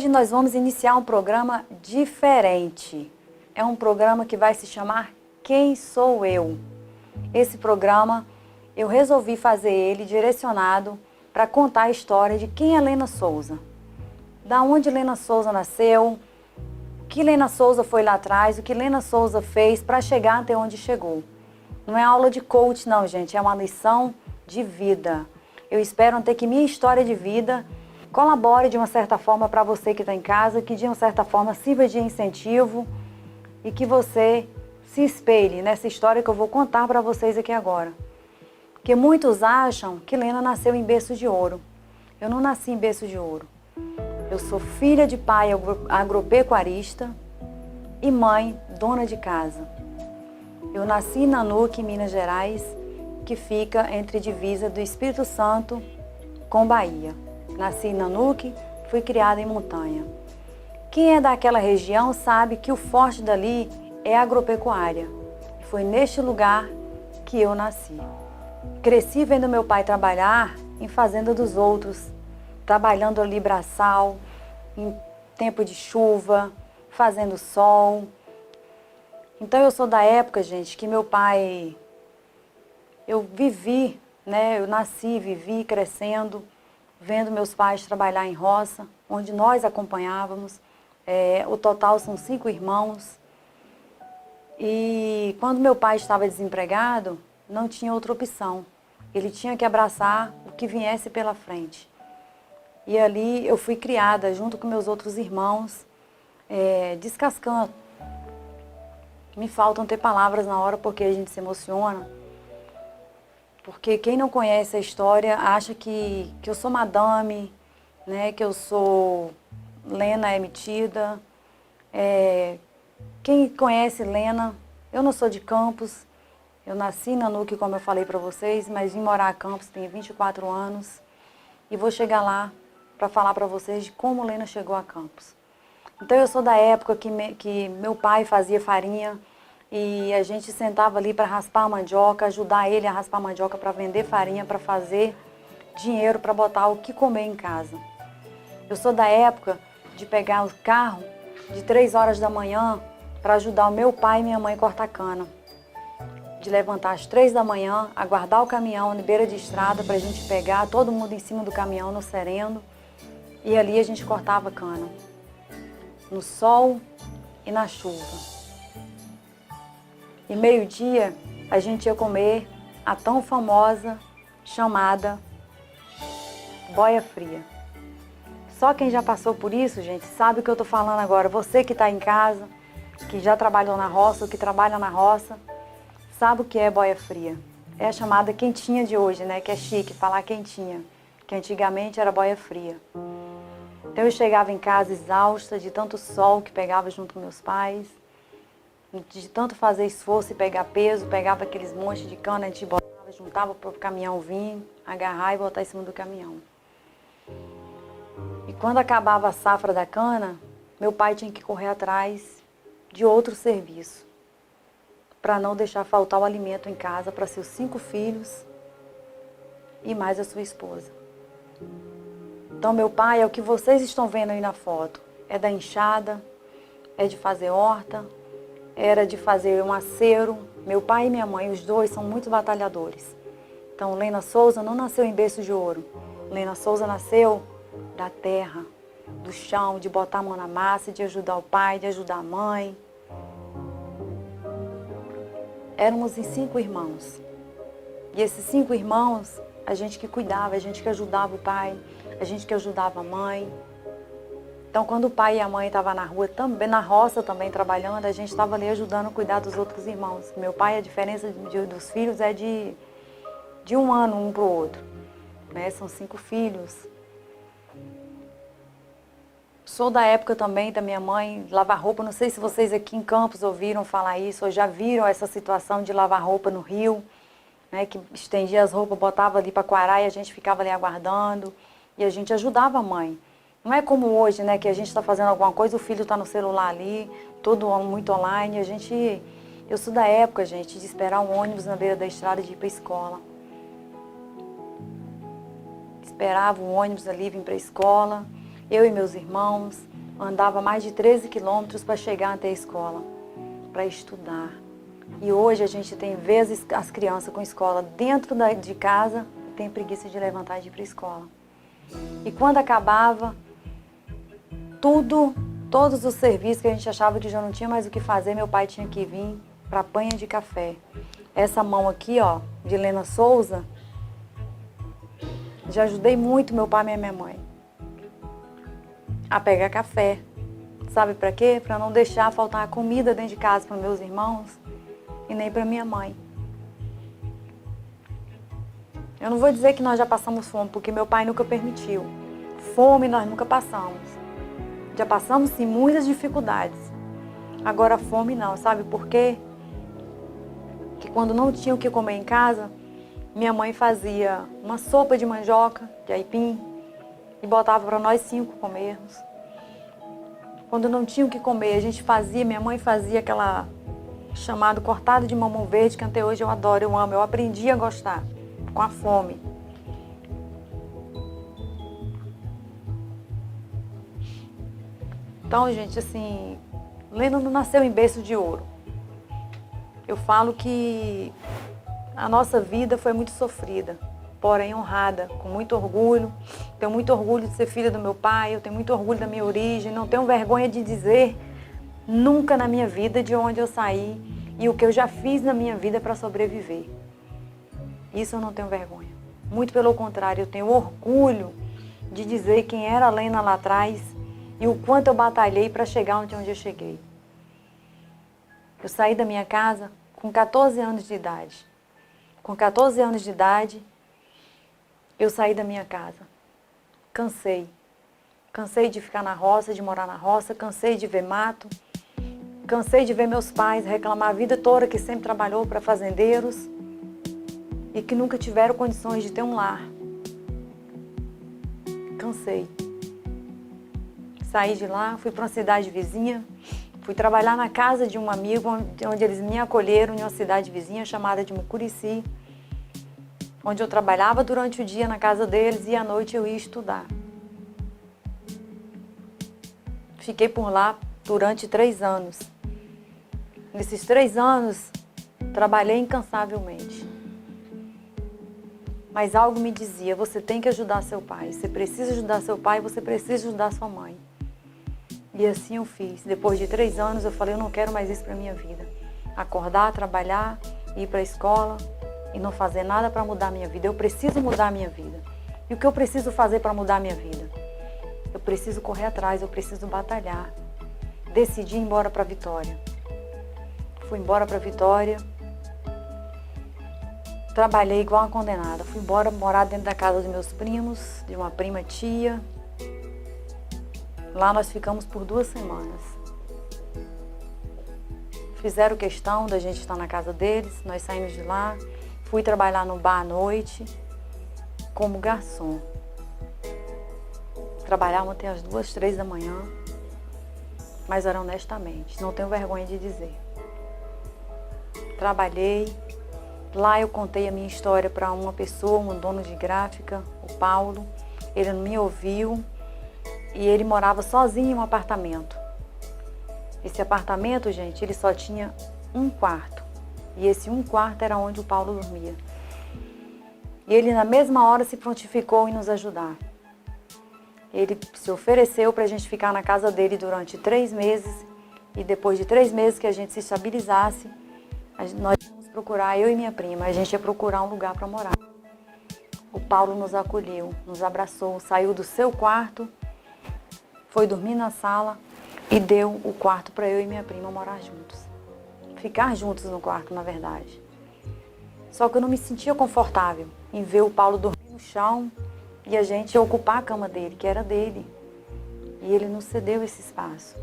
Hoje nós vamos iniciar um programa diferente. É um programa que vai se chamar Quem Sou Eu? Esse programa eu resolvi fazer ele direcionado para contar a história de quem é Lena Souza. Da onde Lena Souza nasceu, o que Lena Souza foi lá atrás, o que Lena Souza fez para chegar até onde chegou. Não é aula de coach não, gente, é uma lição de vida. Eu espero até que minha história de vida colabore de uma certa forma para você que está em casa, que de uma certa forma sirva de incentivo e que você se espelhe nessa história que eu vou contar para vocês aqui agora. Porque muitos acham que Lena nasceu em berço de ouro. Eu não nasci em berço de ouro. Eu sou filha de pai agropecuarista e mãe dona de casa. Eu nasci em Nanuque, Minas Gerais, que fica entre divisa do Espírito Santo com Bahia. Nasci em Nanuque, fui criada em montanha. Quem é daquela região sabe que o forte dali é a agropecuária. Foi neste lugar que eu nasci. Cresci vendo meu pai trabalhar em fazenda dos outros, trabalhando ali braçal, em tempo de chuva, fazendo sol. Então eu sou da época, gente, que meu pai, eu vivi, né? Eu nasci, vivi crescendo, vendo meus pais trabalhar em roça, onde nós acompanhávamos. O total são 5 irmãos. E quando meu pai estava desempregado, não tinha outra opção. Ele tinha que abraçar o que viesse pela frente. E ali eu fui criada junto com meus outros irmãos, descascando. Me faltam ter palavras na hora porque a gente se emociona. Porque quem não conhece a história acha que eu sou madame, né, que eu sou Lena é metida. Quem conhece Lena, eu não sou de Campos. Eu nasci em Nanuque, como eu falei para vocês, mas vim morar a Campos, tenho 24 anos. E vou chegar lá para falar para vocês de como Lena chegou a Campos. Então eu sou da época que meu pai fazia farinha e a gente sentava ali para raspar a mandioca, ajudar ele a raspar a mandioca para vender farinha, para fazer dinheiro para botar o que comer em casa. Eu sou da época de pegar o carro de 3 horas da manhã para ajudar o meu pai e minha mãe a cortar cana. De levantar às 3 da manhã, aguardar o caminhão na beira de estrada para a gente pegar, todo mundo em cima do caminhão no sereno. E ali a gente cortava cana, no sol e na chuva. E meio-dia a gente ia comer a tão famosa chamada boia fria. Só quem já passou por isso, gente, sabe o que eu estou falando agora. Você que está em casa, que já trabalhou na roça, ou que trabalha na roça, sabe o que é boia fria. É a chamada quentinha de hoje, né? Que é chique falar quentinha, que antigamente era boia fria. Então eu chegava em casa exausta de tanto sol que pegava junto com meus pais, de tanto fazer esforço e pegar peso, pegava aqueles montes de cana, a gente botava, juntava para o caminhão vir, agarrar e botar em cima do caminhão. E quando acabava a safra da cana, meu pai tinha que correr atrás de outro serviço, para não deixar faltar o alimento em casa para seus 5 filhos e mais a sua esposa. Então meu pai é o que vocês estão vendo aí na foto, é da enxada, é de fazer horta, era de fazer um acero. Meu pai e minha mãe, os dois, são muito batalhadores. Então Lena Souza não nasceu em berço de ouro, Lena Souza nasceu da terra, do chão, de botar a mão na massa, de ajudar o pai, de ajudar a mãe. Éramos em 5 irmãos. E esses 5 irmãos, a gente que cuidava, a gente que ajudava o pai, a gente que ajudava a mãe. Então, quando o pai e a mãe estavam na rua, também, na roça também trabalhando, a gente estava ali ajudando a cuidar dos outros irmãos. Meu pai, a diferença dos filhos é de 1 ano um para o outro. Né? São 5 filhos. Sou da época também da minha mãe lavar roupa. Não sei se vocês aqui em Campos ouviram falar isso, ou já viram essa situação de lavar roupa no rio, né? Que estendia as roupas, botava ali para coarar e a gente ficava ali aguardando. E a gente ajudava a mãe. Não é como hoje, né, que a gente está fazendo alguma coisa, o filho está no celular ali, tudo muito online. Eu sou da época, gente, de esperar um ônibus na beira da estrada e de ir para a escola. Esperava o ônibus ali, vim para a escola, eu e meus irmãos, andava mais de 13 quilômetros para chegar até a escola, para estudar. E hoje a gente tem vezes as crianças com escola dentro de casa e tem preguiça de levantar e ir para a escola. E quando acabava, todos os serviços que a gente achava que já não tinha mais o que fazer, meu pai tinha que vir para a panha de café. Essa mão aqui, ó, de Lena Souza, já ajudei muito meu pai e minha mãe a pegar café. Sabe para quê? Para não deixar faltar comida dentro de casa para meus irmãos e nem para minha mãe. Eu não vou dizer que nós já passamos fome, porque meu pai nunca permitiu. Fome nós nunca passamos. Já passamos, sim, muitas dificuldades. Agora fome não, sabe por quê? Que quando não tinha o que comer em casa, minha mãe fazia uma sopa de mandioca, de aipim, e botava para nós 5 comermos. Quando não tinha o que comer, minha mãe fazia aquela chamado cortado de mamão verde, que até hoje eu adoro, eu amo, eu aprendi a gostar, com a fome. Então, gente, assim, Lena não nasceu em berço de ouro. Eu falo que a nossa vida foi muito sofrida, porém honrada, com muito orgulho. Tenho muito orgulho de ser filha do meu pai, eu tenho muito orgulho da minha origem, não tenho vergonha de dizer nunca na minha vida de onde eu saí e o que eu já fiz na minha vida para sobreviver. Isso eu não tenho vergonha. Muito pelo contrário, eu tenho orgulho de dizer quem era a Lena lá atrás e o quanto eu batalhei para chegar onde eu cheguei. Eu saí da minha casa com 14 anos de idade. Com 14 anos de idade, eu saí da minha casa. Cansei. Cansei de ficar na roça, de morar na roça, cansei de ver mato, cansei de ver meus pais reclamar a vida toda que sempre trabalhou para fazendeiros e que nunca tiveram condições de ter um lar. Cansei. Saí de lá, fui para uma cidade vizinha, fui trabalhar na casa de um amigo, onde eles me acolheram em uma cidade vizinha chamada de Mucurici, onde eu trabalhava durante o dia na casa deles e à noite eu ia estudar. Fiquei por lá durante 3 anos. Nesses 3 anos, trabalhei incansavelmente. Mas algo me dizia, você tem que ajudar seu pai, você precisa ajudar seu pai, você precisa ajudar sua mãe. E assim eu fiz. Depois de 3 anos, eu falei, eu não quero mais isso para minha vida. Acordar, trabalhar, ir para a escola e não fazer nada para mudar a minha vida. Eu preciso mudar a minha vida. E o que eu preciso fazer para mudar a minha vida? Eu preciso correr atrás, eu preciso batalhar. Decidi ir embora para Vitória. Fui embora para Vitória. Trabalhei igual uma condenada. Fui embora morar dentro da casa dos meus primos, de uma prima tia. Lá nós ficamos por 2 semanas. Fizeram questão da gente estar na casa deles, nós saímos de lá. Fui trabalhar no bar à noite, como garçom. Trabalhava até as 2, 3 da manhã, mas era honestamente, não tenho vergonha de dizer. Trabalhei, lá eu contei a minha história para uma pessoa, um dono de gráfica, o Paulo. Ele não me ouviu e ele morava sozinho em um apartamento. Esse apartamento, gente, ele só tinha 1 quarto. E esse 1 quarto era onde o Paulo dormia. E ele na mesma hora se prontificou em nos ajudar. Ele se ofereceu para a gente ficar na casa dele durante 3 meses. E depois de 3 meses que a gente se estabilizasse, nós íamos procurar, eu e minha prima, a gente ia procurar um lugar para morar. O Paulo nos acolheu, nos abraçou, saiu do seu quarto, foi dormir na sala e deu o quarto para eu e minha prima morar juntos. Ficar juntos no quarto, na verdade. Só que eu não me sentia confortável em ver o Paulo dormir no chão e a gente ocupar a cama dele, que era dele. E ele nos cedeu esse espaço.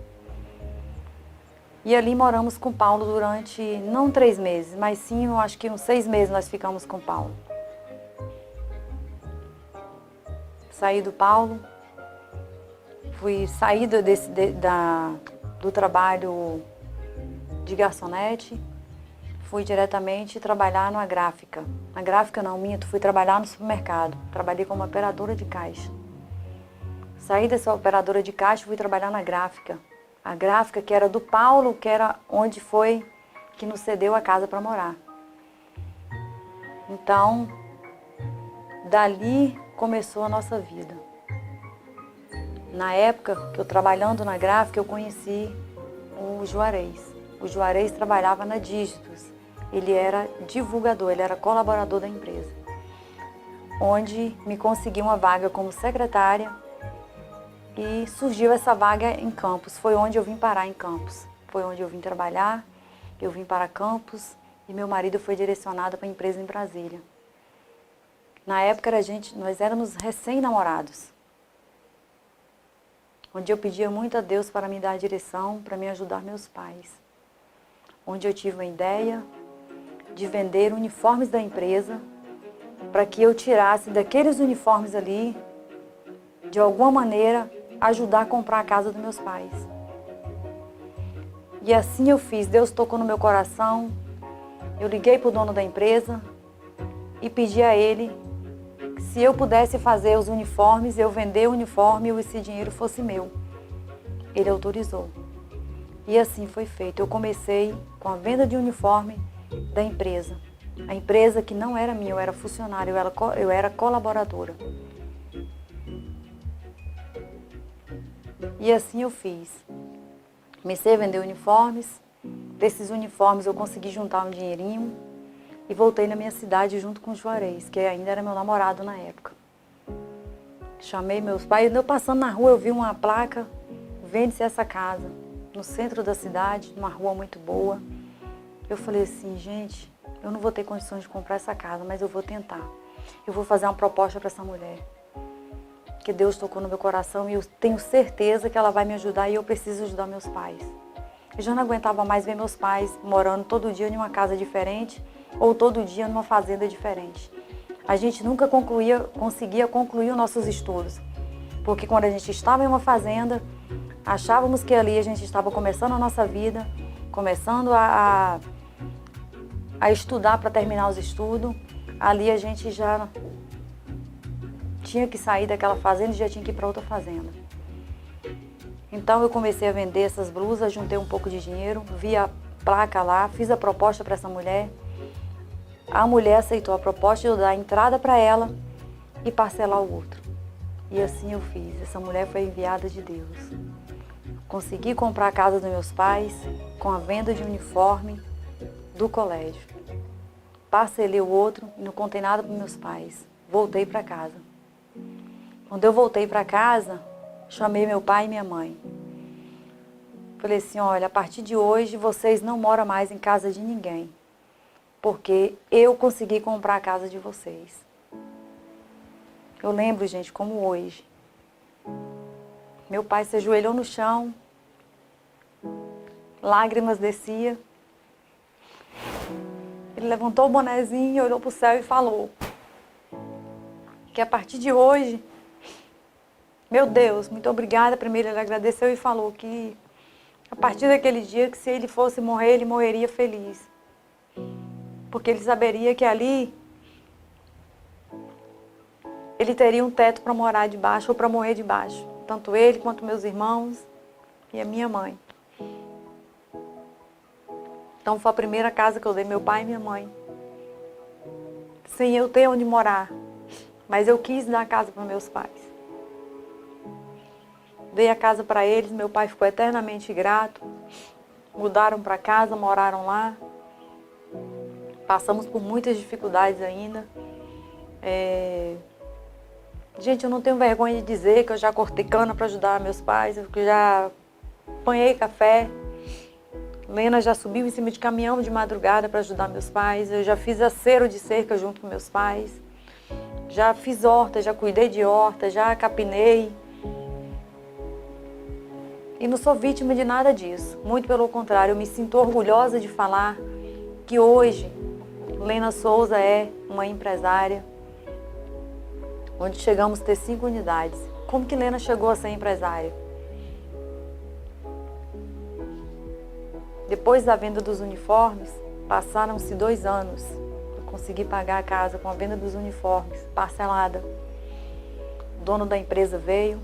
E ali moramos com o Paulo durante, não 3 meses, mas sim, eu acho que uns 6 meses nós ficamos com o Paulo. Saí do Paulo, fui saída do trabalho de garçonete, fui diretamente trabalhar numa gráfica. Na gráfica não, minto, fui trabalhar no supermercado. Trabalhei como operadora de caixa. Saí dessa operadora de caixa e fui trabalhar na gráfica. A gráfica que era do Paulo, que era onde foi que nos cedeu a casa para morar. Então, dali começou a nossa vida. Na época que eu trabalhando na gráfica, eu conheci o Juarez. O Juarez trabalhava na Dígitos. Ele era divulgador, ele era colaborador da empresa. Onde me consegui uma vaga como secretária e surgiu essa vaga em Campos. Foi onde eu vim parar em Campos. Foi onde eu vim trabalhar, eu vim para Campos e meu marido foi direcionado para a empresa em Brasília. Na época nós éramos recém-namorados. Onde eu pedia muito a Deus para me dar a direção, para me ajudar meus pais. Onde eu tive uma ideia de vender uniformes da empresa para que eu tirasse daqueles uniformes ali, de alguma maneira, ajudar a comprar a casa dos meus pais. E assim eu fiz. Deus tocou no meu coração. Eu liguei para o dono da empresa e pedi a ele se eu pudesse fazer os uniformes, eu vender o uniforme e esse dinheiro fosse meu. Ele autorizou. E assim foi feito. Eu comecei com a venda de uniforme da empresa. A empresa que não era minha, eu era funcionária, eu era colaboradora. E assim eu fiz. Comecei a vender uniformes. Desses uniformes eu consegui juntar um dinheirinho e voltei na minha cidade junto com o Juarez, que ainda era meu namorado na época. Chamei meus pais, eu passando na rua eu vi uma placa, vende-se essa casa, no centro da cidade, numa rua muito boa. Eu falei assim, gente, eu não vou ter condições de comprar essa casa, mas eu vou tentar. Eu vou fazer uma proposta para essa mulher. Que Deus tocou no meu coração e eu tenho certeza que ela vai me ajudar e eu preciso ajudar meus pais. Eu já não aguentava mais ver meus pais morando todo dia em uma casa diferente ou todo dia numa fazenda diferente. A gente nunca conseguia concluir os nossos estudos, porque quando a gente estava em uma fazenda, achávamos que ali a gente estava começando a nossa vida, começando a estudar para terminar os estudos, ali a gente já tinha que sair daquela fazenda e já tinha que ir para outra fazenda. Então eu comecei a vender essas blusas, juntei um pouco de dinheiro, vi a placa lá, fiz a proposta para essa mulher. A mulher aceitou a proposta de eu dar a entrada para ela e parcelar o outro. E assim eu fiz. Essa mulher foi enviada de Deus. Consegui comprar a casa dos meus pais com a venda de uniforme do colégio. Parcelei o outro e não contei nada para meus pais. Voltei para casa. Quando eu voltei para casa, chamei meu pai e minha mãe. Falei assim, olha, a partir de hoje vocês não moram mais em casa de ninguém, porque eu consegui comprar a casa de vocês. Eu lembro, gente, como hoje. Meu pai se ajoelhou no chão, lágrimas desciam. Ele levantou o bonezinho, olhou para o céu e falou que a partir de hoje, meu Deus, muito obrigada. Primeiro ele agradeceu e falou que a partir daquele dia que se ele fosse morrer, ele morreria feliz. Porque ele saberia que ali ele teria um teto para morar debaixo ou para morrer debaixo. Tanto ele quanto meus irmãos e a minha mãe. Então foi a primeira casa que eu dei, meu pai e minha mãe. Sem eu ter onde morar. Mas eu quis dar a casa para meus pais. Dei a casa para eles, meu pai ficou eternamente grato. Mudaram para casa, moraram lá. Passamos por muitas dificuldades ainda. Gente, eu não tenho vergonha de dizer que eu já cortei cana para ajudar meus pais, que eu já apanhei café. Lena já subiu em cima de caminhão de madrugada para ajudar meus pais. Eu já fiz acero de cerca junto com meus pais. Já fiz horta, já cuidei de horta, já capinei. E não sou vítima de nada disso. Muito pelo contrário, eu me sinto orgulhosa de falar que hoje Lena Souza é uma empresária, onde chegamos a ter 5 unidades. Como que Lena chegou a ser empresária? Depois da venda dos uniformes, passaram-se 2 anos. Eu consegui pagar a casa com a venda dos uniformes, parcelada. O dono da empresa veio,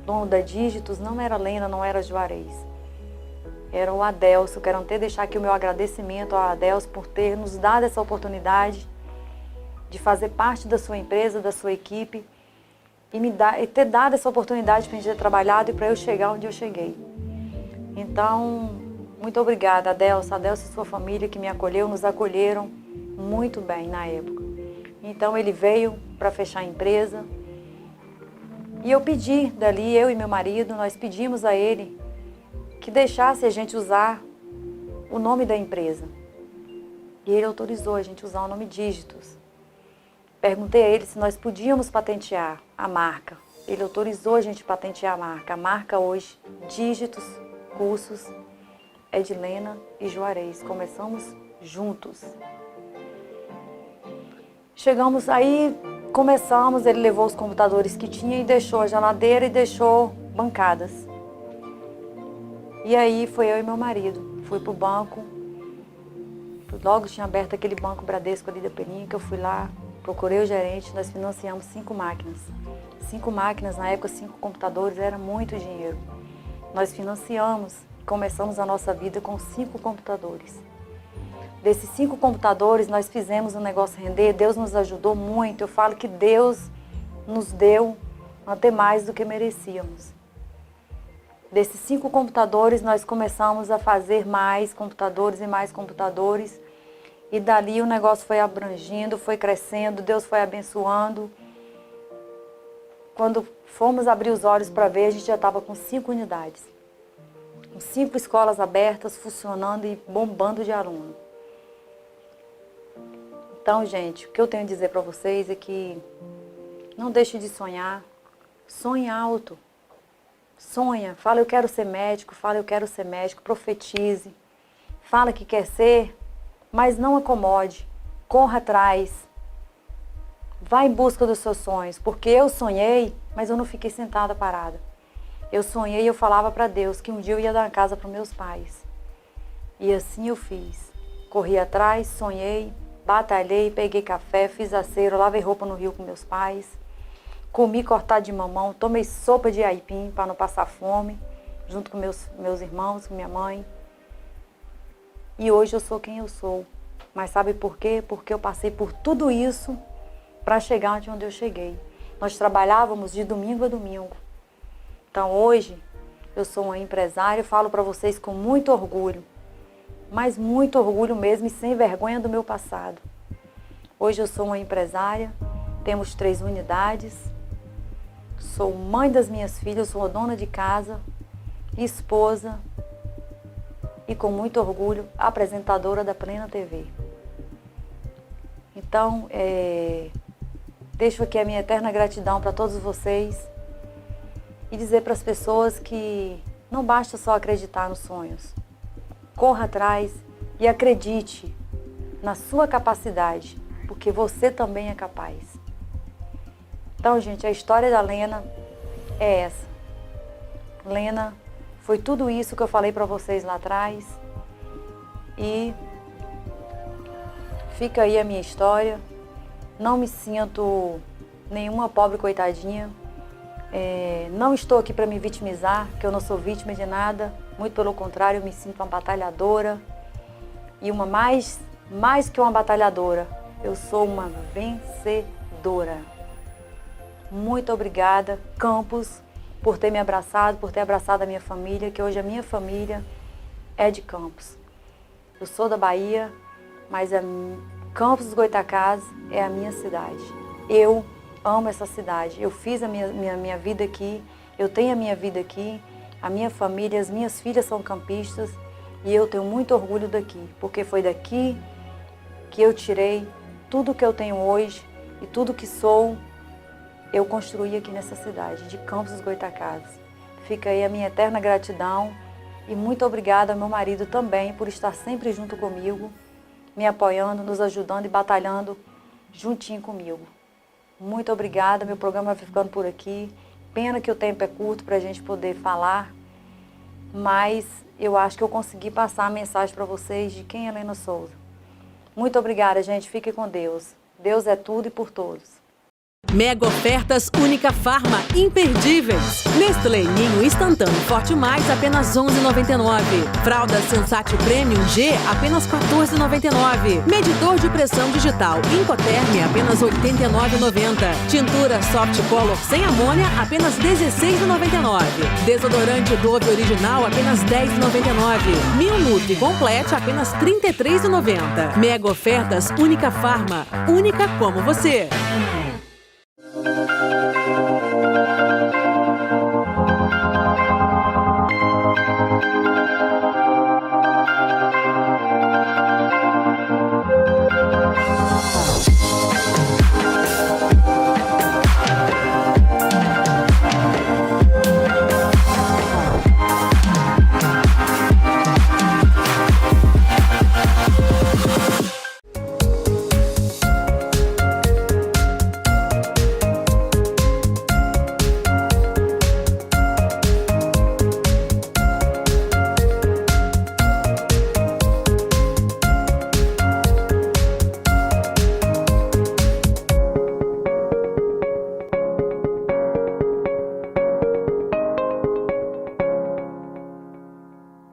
dono da Dígitos, não era Lena, não era Juarez. Era o Adelso. Quero até deixar aqui o meu agradecimento ao Adelso por ter nos dado essa oportunidade de fazer parte da sua empresa, da sua equipe, e ter dado essa oportunidade para a gente ter trabalhado e para eu chegar onde eu cheguei. Então, muito obrigada, Adelso. Adelso e sua família que me acolheu, nos acolheram muito bem na época. Então, ele veio para fechar a empresa. E eu pedi dali, eu e meu marido, nós pedimos a ele que deixasse a gente usar o nome da empresa. E ele autorizou a gente usar o nome Dígitos. Perguntei a ele se nós podíamos patentear a marca. Ele autorizou a gente patentear a marca. A marca hoje, Dígitos Cursos, é de Lena e Juarez. Começamos juntos. Chegamos aí, começamos, ele levou os computadores que tinha e deixou a geladeira e deixou bancadas. E aí foi eu e meu marido. Fui pro banco. Logo tinha aberto aquele banco Bradesco ali da Peninha, que eu fui lá, procurei o gerente, nós financiamos 5 máquinas. 5 máquinas, na época 5 computadores, era muito dinheiro. Nós financiamos, começamos a nossa vida com 5 computadores. Desses 5 computadores, nós fizemos o negócio render, Deus nos ajudou muito. Eu falo que Deus nos deu até mais do que merecíamos. Desses 5 computadores, nós começamos a fazer mais computadores e mais computadores. E dali o negócio foi abrangindo, foi crescendo, Deus foi abençoando. Quando fomos abrir os olhos para ver, a gente já estava com 5 unidades. Com 5 escolas abertas, funcionando e bombando de aluno. Então, gente, o que eu tenho a dizer para vocês é que não deixe de sonhar. Sonhe alto. Sonha. Fala, eu quero ser médico. Fala, eu quero ser médico. Profetize. Fala que quer ser, mas não acomode. Corra atrás. Vá em busca dos seus sonhos. Porque eu sonhei, mas eu não fiquei sentada parada. Eu sonhei e eu falava para Deus que um dia eu ia dar uma casa para meus pais. E assim eu fiz. Corri atrás, sonhei, batalhei, peguei café, fiz aceiro, lavei roupa no rio com meus pais. Comi cortado de mamão, tomei sopa de aipim para não passar fome, junto com meus irmãos, com minha mãe. E hoje eu sou quem eu sou. Mas sabe por quê? Porque eu passei por tudo isso para chegar onde eu cheguei. Nós trabalhávamos de domingo a domingo. Então hoje eu sou uma empresária, falo para vocês com muito orgulho, mas muito orgulho mesmo e sem vergonha do meu passado. Hoje eu sou uma empresária, temos 3 unidades, sou mãe das minhas filhas, sou dona de casa, esposa e com muito orgulho apresentadora da Plena TV. Então, deixo aqui a minha eterna gratidão para todos vocês e dizer para as pessoas que não basta só acreditar nos sonhos. Corra atrás e acredite na sua capacidade, porque você também é capaz. Então, gente, a história da Lena é essa. Lena foi tudo isso que eu falei para vocês lá atrás e fica aí a minha história. Não me sinto nenhuma pobre coitadinha. Não estou aqui para me vitimizar, que eu não sou vítima de nada. Muito pelo contrário, eu me sinto uma batalhadora. E uma mais que uma batalhadora, eu sou uma vencedora. Muito obrigada, Campos, por ter me abraçado, por ter abraçado a minha família, que hoje a minha família é de Campos. Eu sou da Bahia, mas Campos dos Goytacazes é a minha cidade. Eu amo essa cidade. Eu fiz a minha vida aqui, eu tenho a minha vida aqui, a minha família, as minhas filhas são campistas e eu tenho muito orgulho daqui, porque foi daqui que eu tirei tudo que eu tenho hoje e tudo que sou, eu construí aqui nessa cidade, de Campos dos Goytacazes. Fica aí a minha eterna gratidão e muito obrigada ao meu marido também por estar sempre junto comigo, me apoiando, nos ajudando e batalhando juntinho comigo. Muito obrigada, meu programa vai ficando por aqui. Pena que o tempo é curto para a gente poder falar, mas eu acho que eu consegui passar a mensagem para vocês de quem é Lena Souza. Muito obrigada, gente. Fiquem com Deus. Deus é tudo e por todos. Mega ofertas Única Farma imperdíveis. Nestlé Ninho instantâneo Forte Mais apenas R$ 11,99. Fralda Sensate Premium G apenas R$ 14,99. Medidor de pressão digital Incoterm apenas R$ 89,90. Tintura Soft Color sem amônia apenas R$ 16,99. Desodorante Dove Original apenas R$ 10,99. Mil Nutri Complete apenas R$ 33,90. Mega ofertas Única Farma, única como você.